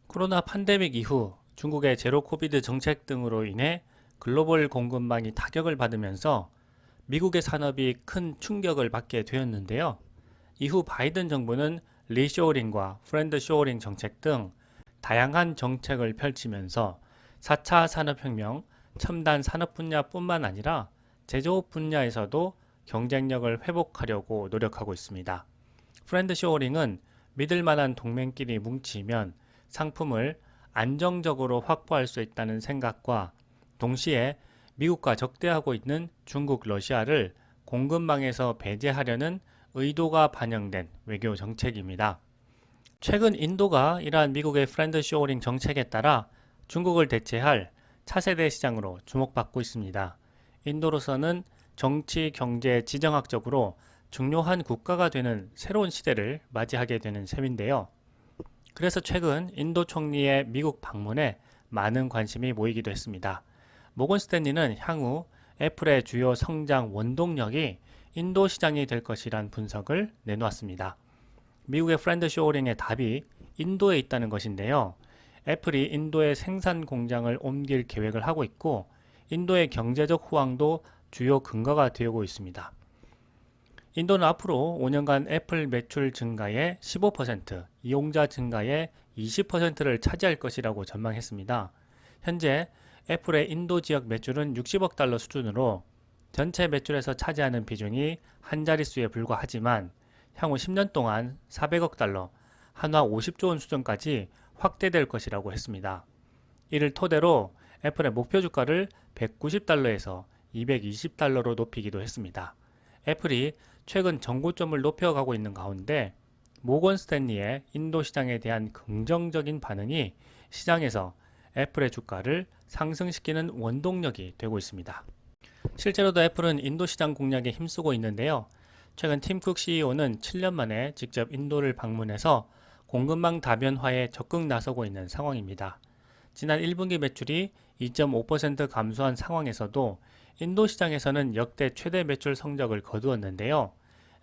코로나 팬데믹 이후 중국의 제로 코비드 정책 등으로 인해 글로벌 공급망이 타격을 받으면서 미국의 산업이 큰 충격을 받게 되었는데요. 이후 바이든 정부는 리쇼어링과 프렌드쇼어링 정책 등 다양한 정책을 펼치면서 4차 산업혁명, 첨단 산업 분야뿐만 아니라 제조업 분야에서도 경쟁력을 회복하려고 노력하고 있습니다. 프렌드쇼어링은 믿을 만한 동맹끼리 뭉치면 상품을 안정적으로 확보할 수 있다는 생각과 동시에 미국과 적대하고 있는 중국, 러시아를 공급망에서 배제하려는 의도가 반영된 외교 정책입니다. 최근 인도가 이러한 미국의 프렌드 쇼어링 정책에 따라 중국을 대체할 차세대 시장으로 주목받고 있습니다. 인도로서는 정치, 경제, 지정학적으로 중요한 국가가 되는 새로운 시대를 맞이하게 되는 셈인데요. 그래서 최근 인도 총리의 미국 방문에 많은 관심이 모이기도 했습니다. 모건 스탠리는 향후 애플의 주요 성장 원동력이 인도 시장이 될 것이란 분석을 내놓았습니다. 미국의 프렌드 쇼어링의 답이 인도에 있다는 것인데요. 애플이 인도에 생산 공장을 옮길 계획을 하고 있고 인도의 경제적 호황도 주요 근거가 되고 있습니다. 인도는 앞으로 5년간 애플 매출 증가의 15%, 이용자 증가의 20%를 차지할 것이라고 전망했습니다. 현재 애플의 인도 지역 매출은 60억 달러 수준으로 전체 매출에서 차지하는 비중이 한 자릿수에 불과하지만 향후 10년 동안 400억 달러, 한화 50조 원 수준까지 확대될 것이라고 했습니다. 이를 토대로 애플의 목표 주가를 190달러에서 220달러로 높이기도 했습니다. 애플이 최근 정고점을 높여가고 있는 가운데 모건 스탠리의 인도 시장에 대한 긍정적인 반응이 시장에서 애플의 주가를 상승시키는 원동력이 되고 있습니다. 실제로도 애플은 인도 시장 공략에 힘쓰고 있는데요. 최근 팀 쿡 CEO는 7년 만에 직접 인도를 방문해서 공급망 다변화에 적극 나서고 있는 상황입니다. 지난 1분기 매출이 2.5% 감소한 상황에서도 인도 시장에서는 역대 최대 매출 성적을 거두었는데요.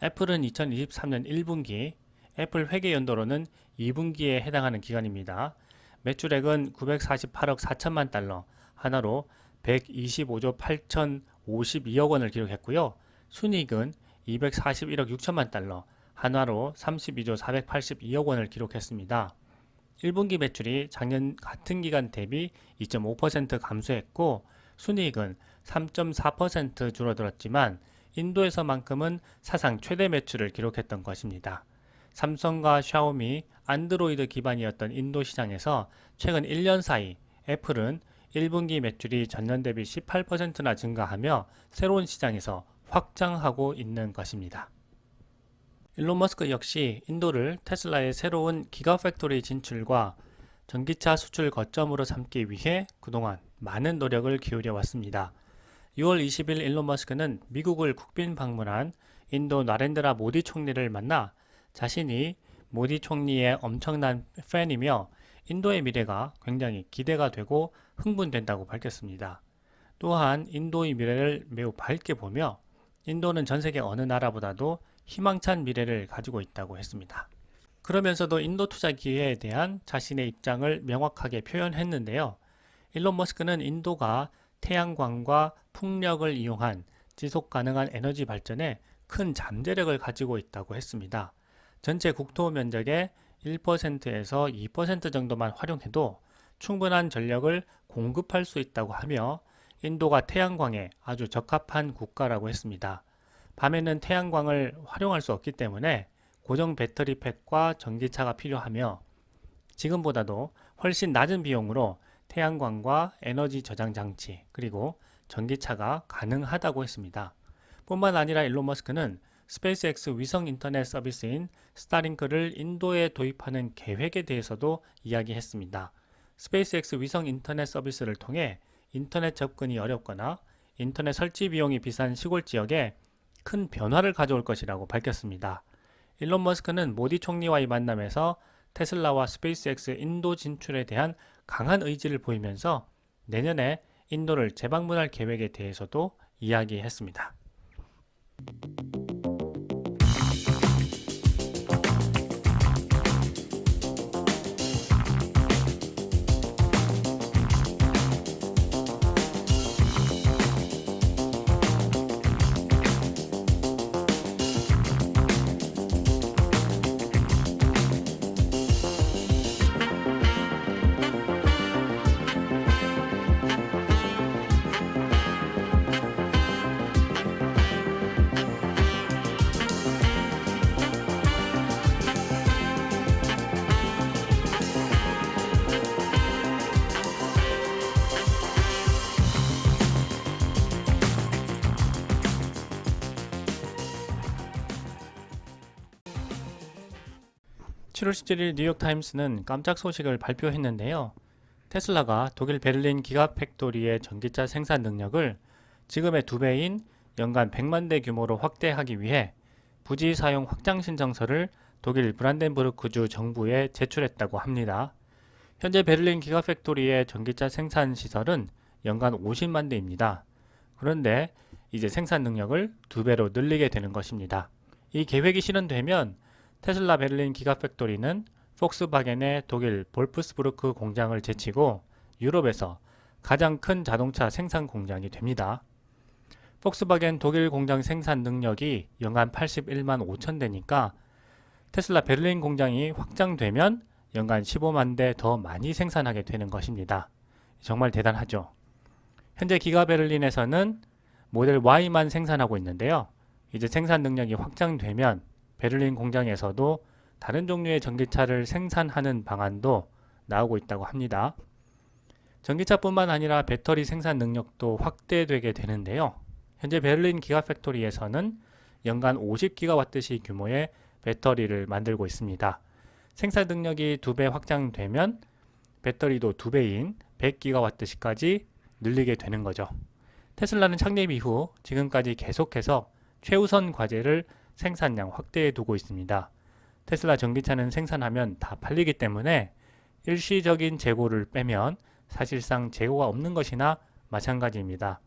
애플은 2023년 1분기, 애플 회계 연도로는 2분기에 해당하는 기간입니다. 매출액은 948억 4천만 달러, 하나로 125조 8,052억 원을 기록했고요. 순이익은 241억 6천만 달러, 한화로 32조 482억 원을 기록했습니다. 1분기 매출이 작년 같은 기간 대비 2.5% 감소했고 순이익은 3.4% 줄어들었지만 인도에서만큼은 사상 최대 매출을 기록했던 것입니다. 삼성과 샤오미, 안드로이드 기반이었던 인도 시장에서 최근 1년 사이 애플은 1분기 매출이 전년 대비 18%나 증가하며 새로운 시장에서 확장하고 있는 것입니다. 일론 머스크 역시 인도를 테슬라의 새로운 기가팩토리 진출과 전기차 수출 거점으로 삼기 위해 그동안 많은 노력을 기울여 왔습니다. 6월 20일 일론 머스크는 미국을 국빈 방문한 인도 나렌드라 모디 총리를 만나 자신이 모디 총리의 엄청난 팬이며 인도의 미래가 굉장히 기대가 되고 흥분된다고 밝혔습니다. 또한 인도의 미래를 매우 밝게 보며 인도는 전 세계 어느 나라보다도 희망찬 미래를 가지고 있다고 했습니다. 그러면서도 인도 투자 기회에 대한 자신의 입장을 명확하게 표현했는데요. 일론 머스크는 인도가 태양광과 풍력을 이용한 지속 가능한 에너지 발전에 큰 잠재력을 가지고 있다고 했습니다. 전체 국토 면적의 1%에서 2% 정도만 활용해도 충분한 전력을 공급할 수 있다고 하며 인도가 태양광에 아주 적합한 국가라고 했습니다. 밤에는 태양광을 활용할 수 없기 때문에 고정 배터리 팩과 전기차가 필요하며 지금보다도 훨씬 낮은 비용으로 태양광과 에너지 저장 장치 그리고 전기차가 가능하다고 했습니다. 뿐만 아니라 일론 머스크는 스페이스X 위성 인터넷 서비스인 스타링크를 인도에 도입하는 계획에 대해서도 이야기했습니다. 스페이스X 위성 인터넷 서비스를 통해 인터넷 접근이 어렵거나 인터넷 설치 비용이 비싼 시골 지역에 큰 변화를 가져올 것이라고 밝혔습니다. 일론 머스크는 모디 총리와의 만남에서 테슬라와 스페이스X 인도 진출에 대한 강한 의지를 보이면서 내년에 인도를 재방문할 계획에 대해서도 이야기했습니다. 7월 17일 뉴욕타임스는 깜짝 소식을 발표했는데요. 테슬라가 독일 베를린 기가팩토리의 전기차 생산 능력을 지금의 2배인 연간 100만 대 규모로 확대하기 위해 부지 사용 확장 신청서를 독일 브란덴부르크주 정부에 제출했다고 합니다. 현재 베를린 기가팩토리의 전기차 생산 시설은 연간 50만 대입니다. 그런데 이제 생산 능력을 2배로 늘리게 되는 것입니다. 이 계획이 실현되면 테슬라 베를린 기가팩토리는 폭스바겐의 독일 볼프스부르크 공장을 제치고 유럽에서 가장 큰 자동차 생산 공장이 됩니다. 폭스바겐 독일 공장 생산 능력이 연간 81만 5천 대니까 테슬라 베를린 공장이 확장되면 연간 15만 대 더 많이 생산하게 되는 것입니다. 정말 대단하죠. 현재 기가 베를린에서는 모델 Y만 생산하고 있는데요. 이제 생산 능력이 확장되면 베를린 공장에서도 다른 종류의 전기차를 생산하는 방안도 나오고 있다고 합니다. 전기차뿐만 아니라 배터리 생산 능력도 확대되게 되는데요. 현재 베를린 기가팩토리에서는 연간 50기가와트시 규모의 배터리를 만들고 있습니다. 생산 능력이 2배 확장되면 배터리도 2배인 100기가와트시까지 늘리게 되는 거죠. 테슬라는 창립 이후 지금까지 계속해서 최우선 과제를 생산량 확대해 두고 있습니다. 테슬라 전기차는 생산하면 다 팔리기 때문에 일시적인 재고를 빼면 사실상 재고가 없는 것이나 마찬가지입니다.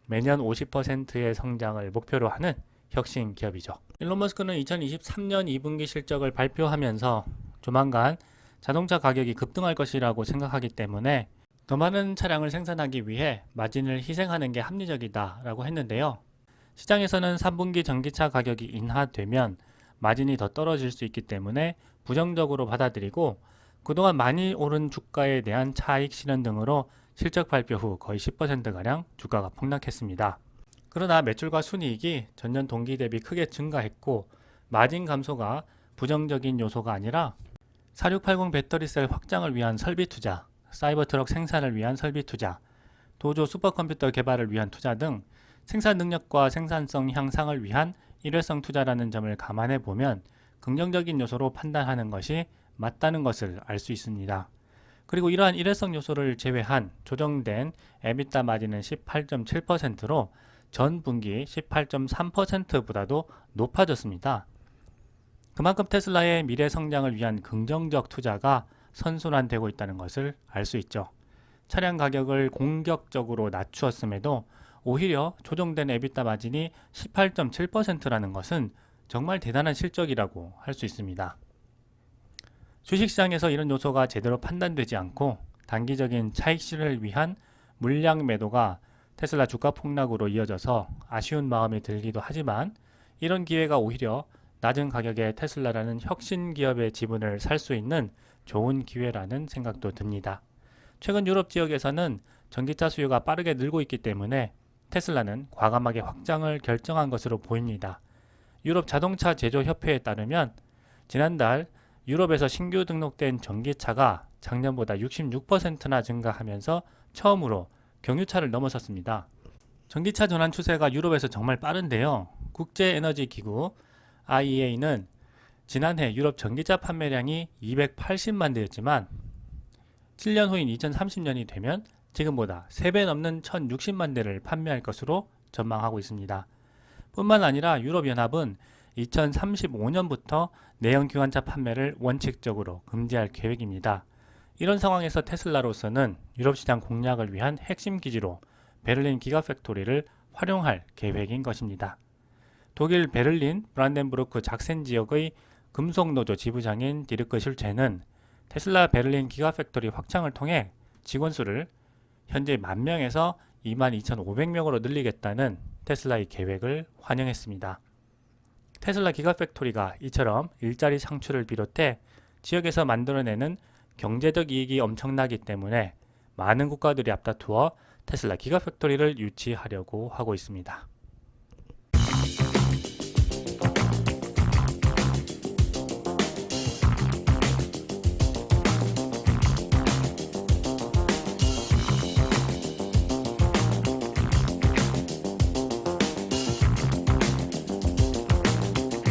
매년 50%의 성장을 목표로 하는 혁신 기업이죠. 일론 머스크는 2023년 2분기 실적을 발표하면서 조만간 자동차 가격이 급등할 것이라고 생각하기 때문에 더 많은 차량을 생산하기 위해 마진을 희생하는 게 합리적이다라고 했는데요. 시장에서는 3분기 전기차 가격이 인하되면 마진이 더 떨어질 수 있기 때문에 부정적으로 받아들이고 그동안 많이 오른 주가에 대한 차익 실현 등으로 실적 발표 후 거의 10%가량 주가가 폭락했습니다. 그러나 매출과 순이익이 전년 동기 대비 크게 증가했고 마진 감소가 부정적인 요소가 아니라 4680 배터리셀 확장을 위한 설비 투자, 사이버트럭 생산을 위한 설비 투자, 도조 슈퍼컴퓨터 개발을 위한 투자 등 생산 능력과 생산성 향상을 위한 일회성 투자라는 점을 감안해 보면 긍정적인 요소로 판단하는 것이 맞다는 것을 알 수 있습니다. 그리고 이러한 일회성 요소를 제외한 조정된 에비타 마진은 18.7%로 전 분기 18.3%보다도 높아졌습니다. 그만큼 테슬라의 미래 성장을 위한 긍정적 투자가 선순환되고 있다는 것을 알 수 있죠. 차량 가격을 공격적으로 낮추었음에도 오히려 조정된 에비타 마진이 18.7%라는 것은 정말 대단한 실적이라고 할 수 있습니다. 주식시장에서 이런 요소가 제대로 판단되지 않고 단기적인 차익 실현을 위한 물량 매도가 테슬라 주가 폭락으로 이어져서 아쉬운 마음이 들기도 하지만 이런 기회가 오히려 낮은 가격에 테슬라라는 혁신 기업의 지분을 살 수 있는 좋은 기회라는 생각도 듭니다. 최근 유럽 지역에서는 전기차 수요가 빠르게 늘고 있기 때문에 테슬라는 과감하게 확장을 결정한 것으로 보입니다. 유럽 자동차 제조협회에 따르면 지난달 유럽에서 신규 등록된 전기차가 작년보다 66%나 증가하면서 처음으로 경유차를 넘어섰습니다. 전기차 전환 추세가 유럽에서 정말 빠른데요. 국제에너지기구 IEA는 지난해 유럽 전기차 판매량이 280만 대였지만 7년 후인 2030년이 되면 지금보다 3배 넘는 1060만 대를 판매할 것으로 전망하고 있습니다. 뿐만 아니라 유럽연합은 2035년부터 내연 기관차 판매를 원칙적으로 금지할 계획입니다. 이런 상황에서 테슬라로서는 유럽 시장 공략을 위한 핵심 기지로 베를린 기가팩토리를 활용할 계획인 것입니다. 독일 베를린 브란덴부르크 작센 지역의 금속노조 지부장인 디르크 슐체는 테슬라 베를린 기가팩토리 확장을 통해 직원 수를 현재 10,000명에서 22,500명으로 늘리겠다는 테슬라의 계획을 환영했습니다. 테슬라 기가팩토리가 이처럼 일자리 창출을 비롯해 지역에서 만들어내는 경제적 이익이 엄청나기 때문에 많은 국가들이 앞다투어 테슬라 기가팩토리를 유치하려고 하고 있습니다.